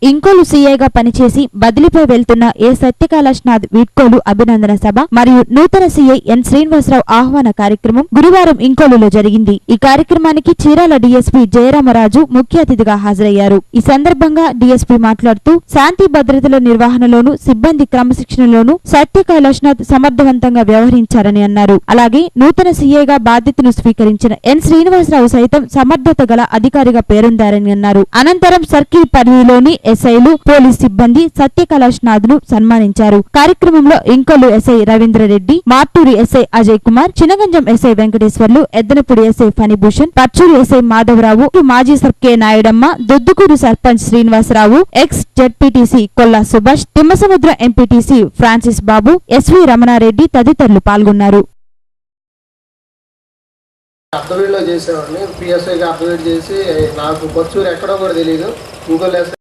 ఇంకోలు సీఐగా పనిచేసి బదిలీపై వెళ్తున్న ఏ సత్యకైలాష్నాథ్ వీడ్కోలు అభినందన సభ మరియు నూతన సీఐ ఎన్ శ్రీనివాసరావు ఆహ్వాన కార్యక్రమం గురువారం ఇంకోలులో జరిగింది. ఈ కార్యక్రమానికి చీరాల డీఎస్పీ జయరామరాజు ముఖ్య అతిథిగా హాజరయ్యారు. ఈ సందర్భంగా డీఎస్పీ మాట్లాడుతూ శాంతి భద్రతల నిర్వహణలోనూ సిబ్బంది క్రమశిక్షణలోనూ సత్యకైలాష్నాథ్ సమర్థవంతంగా వ్యవహరించారని అన్నారు. అలాగే నూతన సీఐగా బాధ్యతను స్వీకరించిన ఎన్ శ్రీనివాసరావు సైతం సమర్థత గల అధికారిగా పేరొందారని అన్నారు. అనంతరం సర్కిల్ పరిధిలోని ఎస్ఐలు, పోలీస్ సిబ్బంది సత్యకైలాష్నాథ్ ను సన్మానించారు. కార్యక్రమంలో Inkollu SI Ravindrareddy, Marturi SI Ajay Kumar, Chinaganjam SI Venkateswarlu, Yeddanapudi SI Phanibhushan, Parchuru SI Madhavarao, మాజీ Sarke Nayudamma, Doddukuru sarpanch Srinivasarao, ex ZPTC Kolla Subhash, Thimmasamudram MPTC Francis Babu, SV Ramanareddy తదితరులు పాల్గొన్నారు. అప్డేట్లో చేసేవాడిని, పిఎస్ఐగా అప్డేట్ చేసి నాకు పర్చూరు ఎక్కడో కూడా తెలియదు. గూగుల్